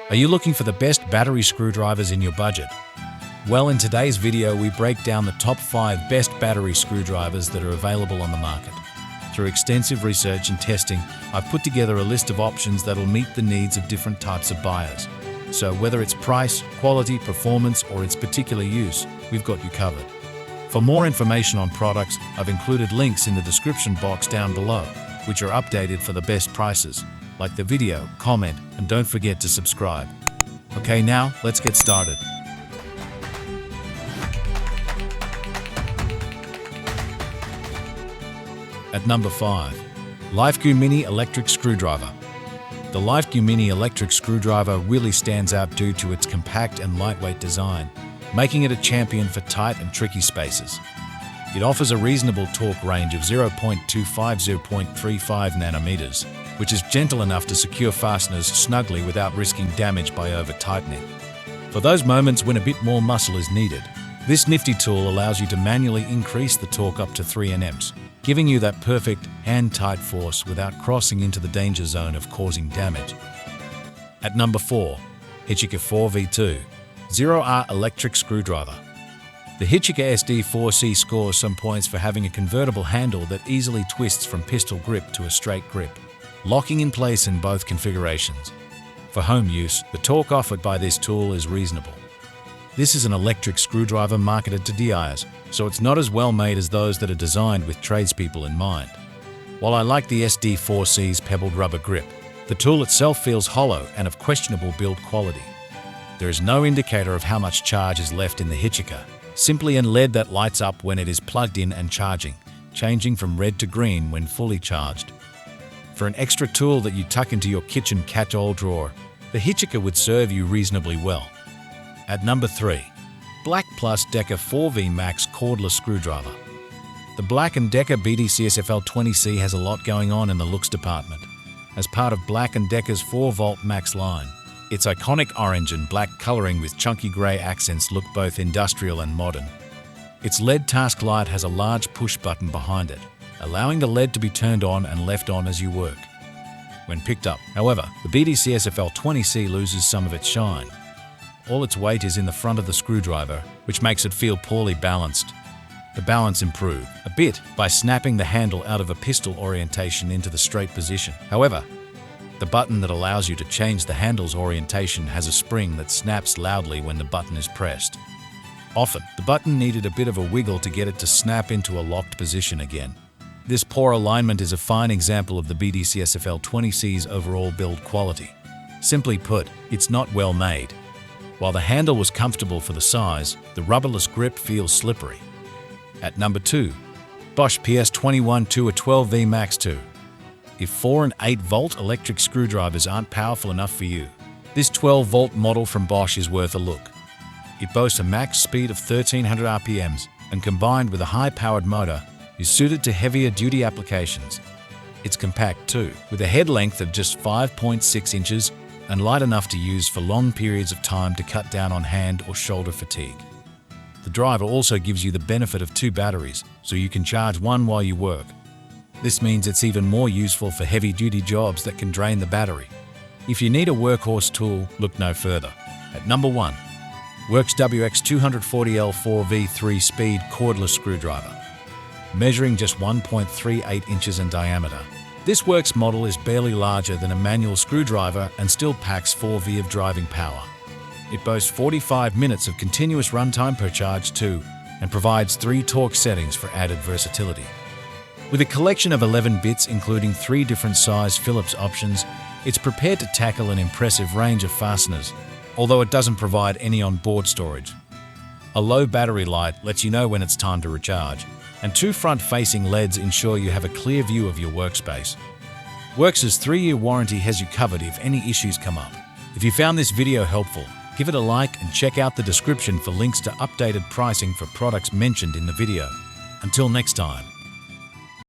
Are you looking for the best battery screwdrivers in your budget? Well, in today's video, we break down the top 5 best battery screwdrivers that are available on the market. Through extensive research and testing, I've put together a list of options that'll meet the needs of different types of buyers. So whether it's price, quality, performance, or its particular use, we've got you covered. For more information on products, I've included links in the description box down below, which are updated for the best prices. Like the video, comment, and don't forget to subscribe. Okay, now let's get started. At number 5, LIFEGOO Mini Electric Screwdriver. The LIFEGOO Mini Electric Screwdriver really stands out due to its compact and lightweight design, making it a champion for tight and tricky spaces. It offers a reasonable torque range of 0.25–0.35 nanometers, which is gentle enough to secure fasteners snugly without risking damage by over-tightening. For those moments when a bit more muscle is needed, this nifty tool allows you to manually increase the torque up to 3 Nms, giving you that perfect hand-tight force without crossing into the danger zone of causing damage. At number 4, HYCHIKA 4V2-0A Electric Screwdriver. The HYCHIKA SD4C scores some points for having a convertible handle that easily twists from pistol grip to a straight grip, locking in place in both configurations. For home use, the torque offered by this tool is reasonable. This is an electric screwdriver marketed to DIYers, so it's not as well made as those that are designed with tradespeople in mind. While I like the SD4C's pebbled rubber grip, the tool itself feels hollow and of questionable build quality. There is no indicator of how much charge is left in the HYCHIKA, simply an LED that lights up when it is plugged in and charging, changing from red to green when fully charged. For an extra tool that you tuck into your kitchen catch-all drawer, the HYCHIKA would serve you reasonably well. At number 3, BLACK+DECKER 4V Max Cordless Screwdriver. The BLACK+DECKER BDCSFL20C has a lot going on in the looks department. As part of BLACK+DECKER's 4V Max line, its iconic orange and black coloring with chunky grey accents look both industrial and modern. Its LED task light has a large push button behind it, allowing the LED to be turned on and left on as you work. When picked up, however, the BDCSFL20C loses some of its shine. All its weight is in the front of the screwdriver, which makes it feel poorly balanced. The balance improved a bit by snapping the handle out of a pistol orientation into the straight position. However, the button that allows you to change the handle's orientation has a spring that snaps loudly when the button is pressed. Often, the button needed a bit of a wiggle to get it to snap into a locked position again. This poor alignment is a fine example of the BDCSFL20C's overall build quality. Simply put, it's not well made. While the handle was comfortable for the size, the rubberless grip feels slippery. At number 2, Bosch PS21-2A 12V Max 2. If 4 and 8 volt electric screwdrivers aren't powerful enough for you, this 12 volt model from Bosch is worth a look. It boasts a max speed of 1300 RPMs and combined with a high-powered motor, is suited to heavier duty applications. It's compact too, with a head length of just 5.6 inches and light enough to use for long periods of time to cut down on hand or shoulder fatigue. The driver also gives you the benefit of 2 batteries, so you can charge one while you work. This means it's even more useful for heavy-duty jobs that can drain the battery. If you need a workhorse tool, look no further. At number 1, Worx WX240L 4V3 Speed Cordless Screwdriver. Measuring just 1.38 inches in diameter, this Worx model is barely larger than a manual screwdriver and still packs 4V of driving power. It boasts 45 minutes of continuous runtime per charge too, and provides 3 torque settings for added versatility. With a collection of 11 bits including 3 different size Phillips options, it's prepared to tackle an impressive range of fasteners, although it doesn't provide any on-board storage. A low battery light lets you know when it's time to recharge, and 2 front-facing LEDs ensure you have a clear view of your workspace. Worx's 3-year warranty has you covered if any issues come up. If you found this video helpful, give it a like and check out the description for links to updated pricing for products mentioned in the video. Until next time.